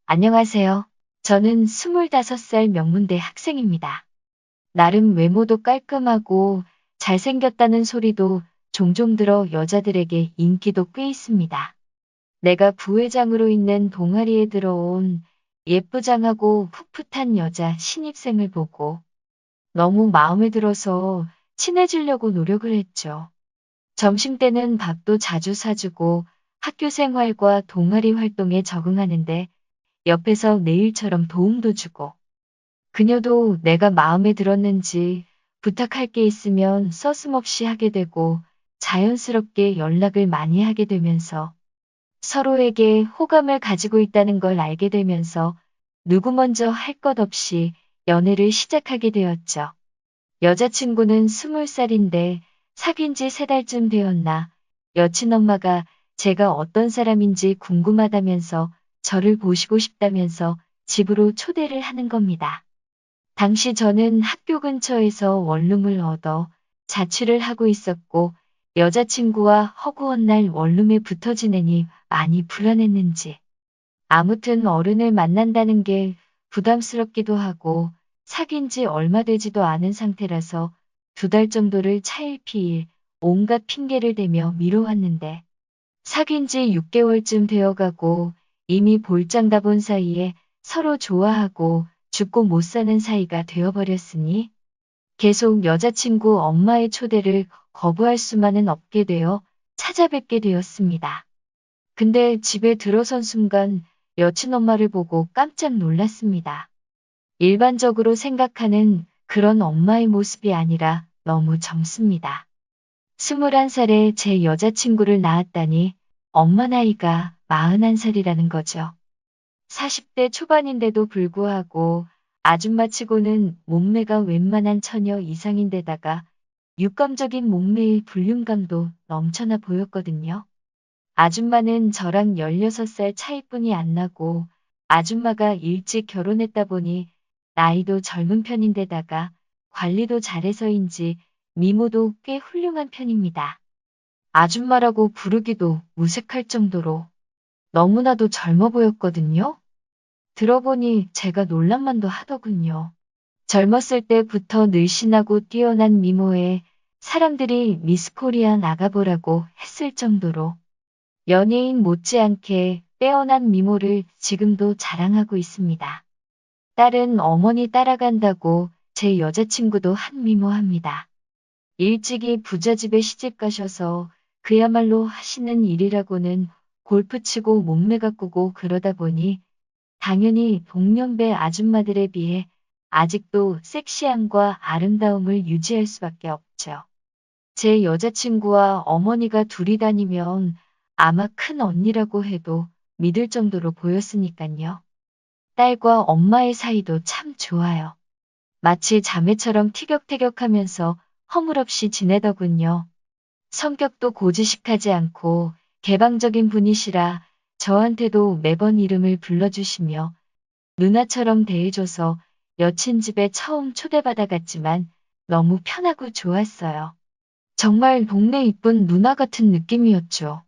안녕하세요. 저는 25살 명문대 학생입니다. 나름 외모도 깔끔하고 잘생겼다는 소리도 종종 들어 여자들에게 인기도 꽤 있습니다. 내가 부회장으로 있는 동아리에 들어온 예쁘장하고 풋풋한 여자 신입생을 보고 너무 마음에 들어서 친해지려고 노력을 했죠. 점심때는 밥도 자주 사주고 학교 생활과 동아리 활동에 적응하는데 옆에서 내 일처럼 도움도 주고 그녀도 내가 마음에 들었는지 부탁할 게 있으면 서슴없이 하게 되고 자연스럽게 연락을 많이 하게 되면서 서로에게 호감을 가지고 있다는 걸 알게 되면서 누구 먼저 할 것 없이 연애를 시작하게 되었죠. 여자친구는 20살인데 사귄 지 3달쯤 되었나 여친 엄마가 제가 어떤 사람인지 궁금하다면서 저를 보시고 싶다면서 집으로 초대를 하는 겁니다. 당시 저는 학교 근처에서 원룸을 얻어 자취를 하고 있었고 여자친구와 허구한 날 원룸에 붙어 지내니 많이 불안했는지 아무튼 어른을 만난다는 게 부담스럽기도 하고 사귄 지 얼마 되지도 않은 상태라서 2달 정도를 차일피일 온갖 핑계를 대며 미뤄왔는데 사귄 지 6개월쯤 되어가고 이미 볼장 다 본 사이에 서로 좋아하고 죽고 못 사는 사이가 되어버렸으니 계속 여자친구 엄마의 초대를 거부할 수만은 없게 되어 찾아뵙게 되었습니다. 근데 집에 들어선 순간 여친 엄마를 보고 깜짝 놀랐습니다. 일반적으로 생각하는 그런 엄마의 모습이 아니라 너무 젊습니다. 21살에 제 여자친구를 낳았다니 엄마 나이가 41살이라는 거죠. 40대 초반인데도 불구하고 아줌마치고는 몸매가 웬만한 처녀 이상인데다가 육감적인 몸매의 불륜감도 넘쳐나 보였거든요. 아줌마는 저랑 16살 차이뿐이 안 나고 아줌마가 일찍 결혼했다 보니 나이도 젊은 편인데다가 관리도 잘해서인지 미모도 꽤 훌륭한 편입니다. 아줌마라고 부르기도 무색할 정도로 너무나도 젊어 보였거든요. 들어보니 제가 놀랍만도 하더군요. 젊었을 때부터 늘씬하고 뛰어난 미모에 사람들이 미스코리아 나가보라고 했을 정도로 연예인 못지않게 빼어난 미모를 지금도 자랑하고 있습니다. 딸은 어머니 따라간다고 제 여자친구도 한미모합니다. 일찍이 부잣집에 시집 가셔서 그야말로 하시는 일이라고는 골프 치고 몸매 가꾸고 그러다 보니 당연히 동년배 아줌마들에 비해 아직도 섹시함과 아름다움을 유지할 수밖에 없죠. 제 여자친구와 어머니가 둘이 다니면 아마 큰 언니라고 해도 믿을 정도로 보였으니깐요. 딸과 엄마의 사이도 참 좋아요. 마치 자매처럼 티격태격하면서 허물없이 지내더군요. 성격도 고지식하지 않고 개방적인 분이시라 저한테도 매번 이름을 불러주시며 누나처럼 대해줘서 여친 집에 처음 초대받아 갔지만 너무 편하고 좋았어요. 정말 동네 이쁜 누나 같은 느낌이었죠.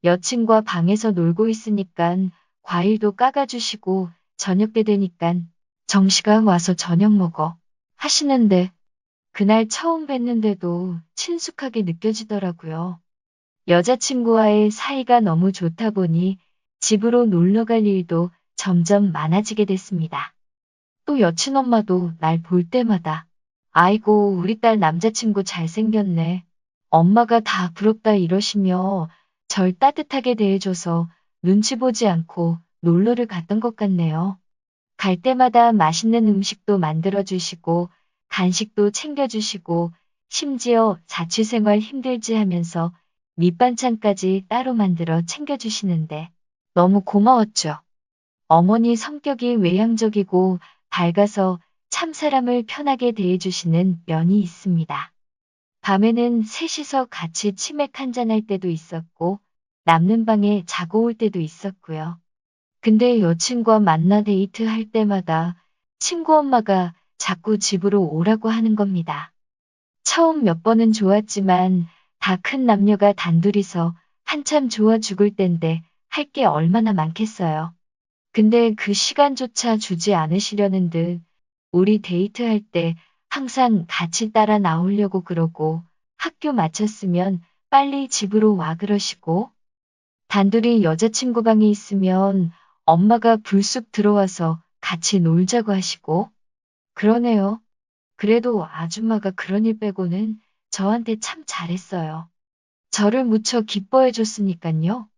여친과 방에서 놀고 있으니깐 과일도 깎아주시고 저녁 때 되니깐 정시가 와서 저녁 먹어 하시는데 그날 처음 뵀는데도 친숙하게 느껴지더라고요. 여자친구와의 사이가 너무 좋다 보니 집으로 놀러 갈 일도 점점 많아지게 됐습니다. 또 여친 엄마도 날 볼 때마다 아이고 우리 딸 남자친구 잘생겼네. 엄마가 다 부럽다 이러시며 절 따뜻하게 대해줘서 눈치 보지 않고 놀러를 갔던 것 같네요. 갈 때마다 맛있는 음식도 만들어주시고 간식도 챙겨주시고 심지어 자취생활 힘들지 하면서 밑반찬까지 따로 만들어 챙겨주시는데 너무 고마웠죠. 어머니 성격이 외향적이고 밝아서 참 사람을 편하게 대해주시는 면이 있습니다. 밤에는 셋이서 같이 치맥 한잔할 때도 있었고 남는 방에 자고 올 때도 있었고요. 근데 여친과 만나 데이트할 때마다 친구 엄마가 자꾸 집으로 오라고 하는 겁니다. 처음 몇 번은 좋았지만 다 큰 남녀가 단둘이서 한참 좋아 죽을 땐데 할 게 얼마나 많겠어요. 근데 그 시간조차 주지 않으시려는 듯 우리 데이트할 때 항상 같이 따라 나오려고 그러고 학교 마쳤으면 빨리 집으로 와 그러시고 단둘이 여자친구 방에 있으면 엄마가 불쑥 들어와서 같이 놀자고 하시고 그러네요. 그래도 아줌마가 그런 일 빼고는 저한테 참 잘했어요. 저를 무척 기뻐해 줬으니깐요.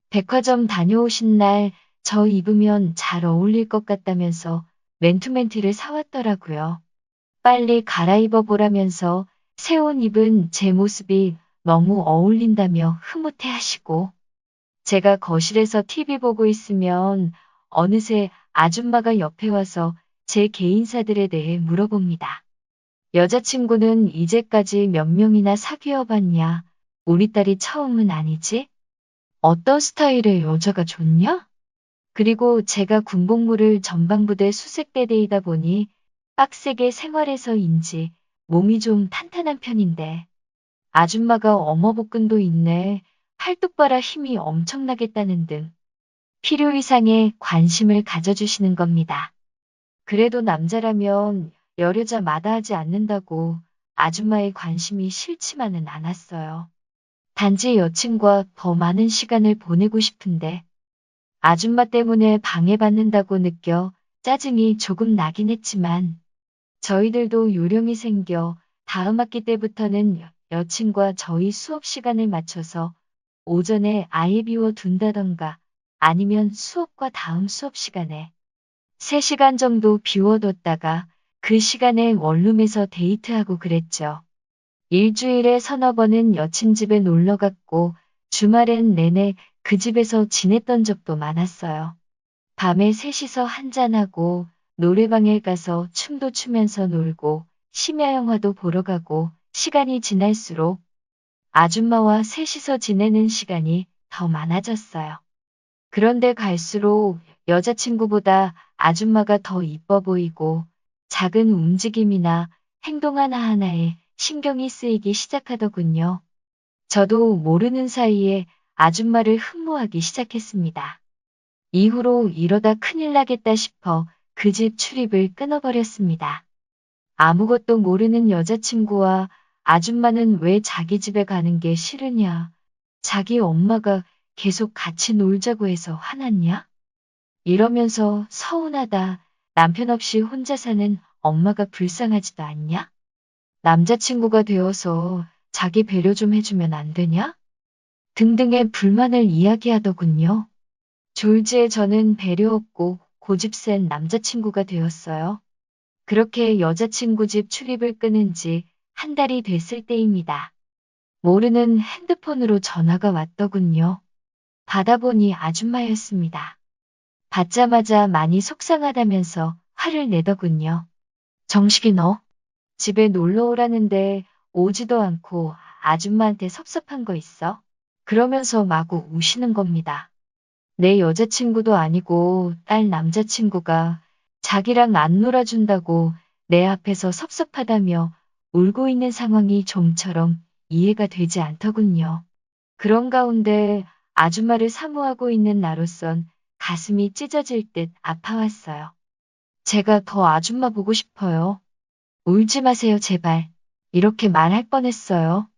백화점 다녀오신 날 저 입으면 잘 어울릴 것 같다면서 맨투맨티를 사왔더라고요. 빨리 갈아입어 보라면서 새 옷 입은 제 모습이 너무 어울린다며 흐뭇해 하시고 제가 거실에서 TV 보고 있으면 어느새 아줌마가 옆에 와서 제 개인사들에 대해 물어봅니다. 여자친구는 이제까지 몇 명이나 사귀어 봤냐? 우리 딸이 처음은 아니지? 어떤 스타일의 여자가 좋냐? 그리고 제가 군복무를 전방부대 수색대대이다 보니 빡세게 생활해서인지 몸이 좀 탄탄한 편인데 아줌마가 어머복근도 있네. 팔뚝 봐라 힘이 엄청나겠다는 등 필요 이상의 관심을 가져주시는 겁니다. 그래도 남자라면 여려자 마다하지 않는다고 아줌마의 관심이 싫지만은 않았어요. 단지 여친과 더 많은 시간을 보내고 싶은데 아줌마 때문에 방해받는다고 느껴 짜증이 조금 나긴 했지만 저희들도 요령이 생겨 다음 학기 때부터는 여친과 저희 수업 시간을 맞춰서 오전에 아예 비워 둔다던가 아니면 수업과 다음 수업 시간에 3시간 정도 비워뒀다가 그 시간에 원룸에서 데이트하고 그랬죠. 일주일에 서너 번은 여친 집에 놀러 갔고 주말엔 내내 그 집에서 지냈던 적도 많았어요. 밤에 셋이서 한잔하고 노래방에 가서 춤도 추면서 놀고 심야 영화도 보러 가고 시간이 지날수록 아줌마와 셋이서 지내는 시간이 더 많아졌어요. 그런데 갈수록 여자친구보다 아줌마가 더 이뻐 보이고 작은 움직임이나 행동 하나하나에 신경이 쓰이기 시작하더군요. 저도 모르는 사이에 아줌마를 흠모하기 시작했습니다. 이후로 이러다 큰일 나겠다 싶어 그 집 출입을 끊어버렸습니다. 아무것도 모르는 여자친구와 아줌마는 왜 자기 집에 가는 게 싫으냐? 자기 엄마가 계속 같이 놀자고 해서 화났냐? 이러면서 서운하다. 남편 없이 혼자 사는 엄마가 불쌍하지도 않냐? 남자친구가 되어서 자기 배려 좀 해주면 안 되냐? 등등의 불만을 이야기하더군요. 졸지에 저는 배려 없고 고집 센 남자친구가 되었어요. 그렇게 여자친구 집 출입을 끊은 지 한 달이 됐을 때입니다. 모르는 핸드폰으로 전화가 왔더군요. 받아보니 아줌마였습니다. 받자마자 많이 속상하다면서 화를 내더군요. 정식이 너 집에 놀러 오라는데 오지도 않고 아줌마한테 섭섭한 거 있어? 그러면서 마구 우시는 겁니다. 내 여자친구도 아니고 딸 남자친구가 자기랑 안 놀아준다고 내 앞에서 섭섭하다며 울고 있는 상황이 좀처럼 이해가 되지 않더군요. 그런 가운데 아줌마를 사모하고 있는 나로선 가슴이 찢어질 듯 아파왔어요. 제가 더 아줌마 보고 싶어요. 울지 마세요, 제발. 이렇게 말할 뻔했어요.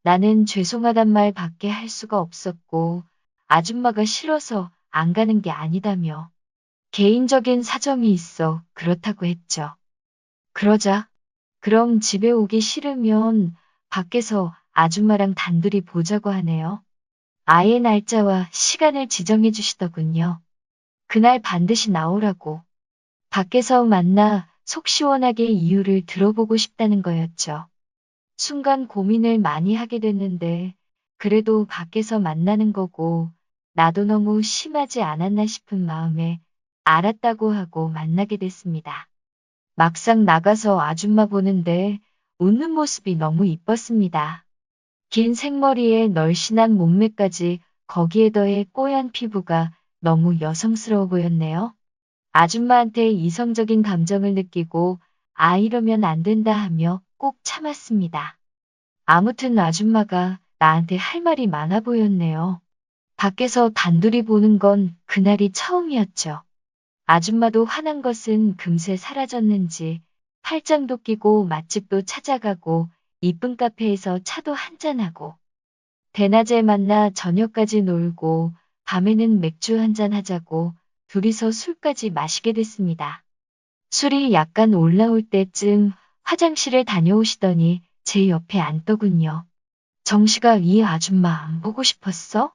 나는 죄송하단 말 밖에 할 수가 없었고 아줌마가 싫어서 안 가는 게 아니다며 개인적인 사정이 있어 그렇다고 했죠. 그러자 그럼 집에 오기 싫으면 밖에서 아줌마랑 단둘이 보자고 하네요. 아예 날짜와 시간을 지정해 주시더군요. 그날 반드시 나오라고. 밖에서 만나 속 시원하게 이유를 들어보고 싶다는 거였죠. 순간 고민을 많이 하게 됐는데 그래도 밖에서 만나는 거고 나도 너무 심하지 않았나 싶은 마음에 알았다고 하고 만나게 됐습니다. 막상 나가서 아줌마 보는데 웃는 모습이 너무 이뻤습니다. 긴 생머리에 날씬한 몸매까지 거기에 더해 뽀얀 피부가 너무 여성스러워 보였네요. 아줌마한테 이성적인 감정을 느끼고 아 이러면 안 된다 하며 꼭 참았습니다. 아무튼 아줌마가 나한테 할 말이 많아 보였네요. 밖에서 단둘이 보는 건 그날이 처음이었죠. 아줌마도 화난 것은 금세 사라졌는지 팔짱도 끼고 맛집도 찾아가고 이쁜 카페에서 차도 한잔하고 대낮에 만나 저녁까지 놀고 밤에는 맥주 한잔 하자고 둘이서 술까지 마시게 됐습니다. 술이 약간 올라올 때쯤 화장실에 다녀오시더니 제 옆에 앉더군요. 정씨가 이 아줌마 안 보고 싶었어?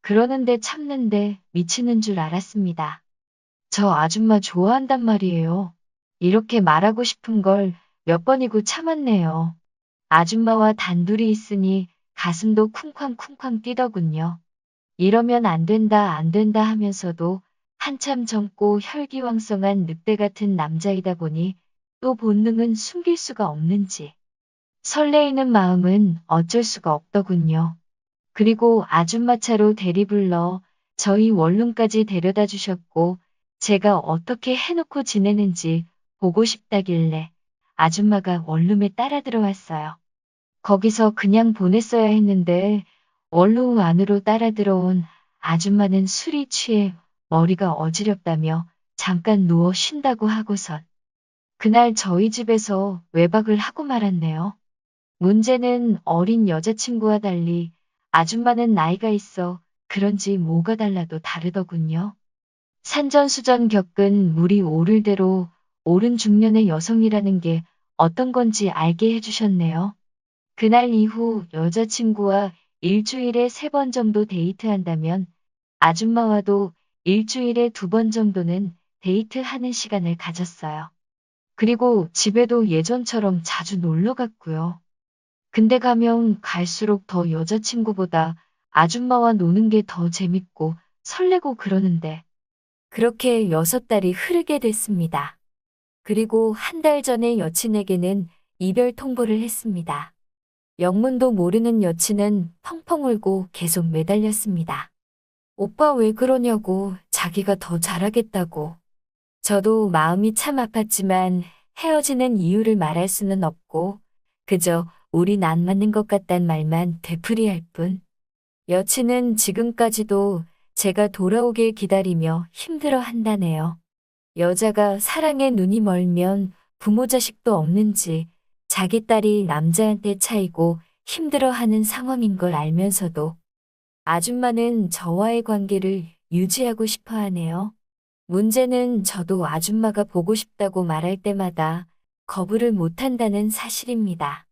그러는데 참는데 미치는 줄 알았습니다. 저 아줌마 좋아한단 말이에요. 이렇게 말하고 싶은 걸 몇 번이고 참았네요. 아줌마와 단둘이 있으니 가슴도 쿵쾅쿵쾅 뛰더군요. 이러면 안 된다 안 된다 하면서도 한참 젊고 혈기왕성한 늑대 같은 남자이다 보니 또 본능은 숨길 수가 없는지 설레이는 마음은 어쩔 수가 없더군요. 그리고 아줌마 차로 대리 불러 저희 원룸까지 데려다 주셨고 제가 어떻게 해놓고 지내는지 보고 싶다길래 아줌마가 원룸에 따라 들어왔어요. 거기서 그냥 보냈어야 했는데 원룸 안으로 따라 들어온 아줌마는 술이 취해 머리가 어지럽다며 잠깐 누워 쉰다고 하고선 그날 저희 집에서 외박을 하고 말았네요. 문제는 어린 여자친구와 달리 아줌마는 나이가 있어 그런지 뭐가 달라도 다르더군요. 산전수전 겪은 물이 오를 대로 오른 중년의 여성이라는 게 어떤 건지 알게 해주셨네요. 그날 이후 여자친구와 일주일에 3번 정도 데이트한다면 아줌마와도 일주일에 2번 정도는 데이트하는 시간을 가졌어요. 그리고 집에도 예전처럼 자주 놀러 갔고요. 근데 가면 갈수록 더 여자친구보다 아줌마와 노는 게 더 재밌고 설레고 그러는데 그렇게 6달이 흐르게 됐습니다. 그리고 한 달 전에 여친에게는 이별 통보를 했습니다. 영문도 모르는 여친은 펑펑 울고 계속 매달렸습니다. 오빠 왜 그러냐고 자기가 더 잘하겠다고. 저도 마음이 참 아팠지만 헤어지는 이유를 말할 수는 없고 그저 우린 안 맞는 것 같단 말만 되풀이할 뿐. 여친은 지금까지도 제가 돌아오길 기다리며 힘들어 한다네요. 여자가 사랑에 눈이 멀면 부모 자식도 없는지 자기 딸이 남자한테 차이고 힘들어하는 상황인 걸 알면서도 아줌마는 저와의 관계를 유지하고 싶어 하네요. 문제는 저도 아줌마가 보고 싶다고 말할 때마다 거부를 못한다는 사실입니다.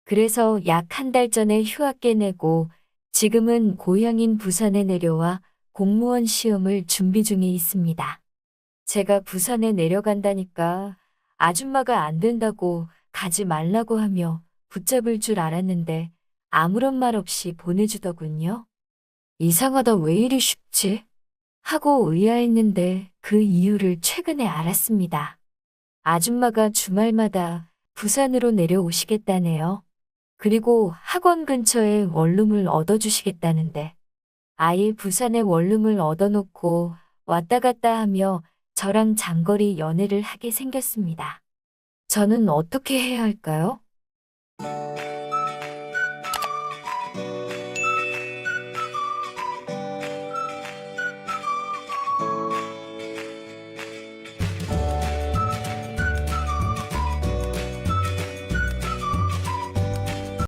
그래서 약 한 달 전에 휴학 깨내고 지금은 고향인 부산에 내려와 공무원 시험을 준비 중에 있습니다. 제가 부산에 내려간다니까 아줌마가 안 된다고 가지 말라고 하며 붙잡을 줄 알았는데 아무런 말 없이 보내주더군요. 이상하다 왜 이리 쉽지? 하고 의아했는데 그 이유를 최근에 알았습니다. 아줌마가 주말마다 부산으로 내려오시겠다네요. 그리고 학원 근처에 원룸을 얻어주시겠다는데 아예 부산에 원룸을 얻어놓고 왔다 갔다 하며 저랑 장거리 연애를 하게 생겼습니다. 저는 어떻게 해야 할까요?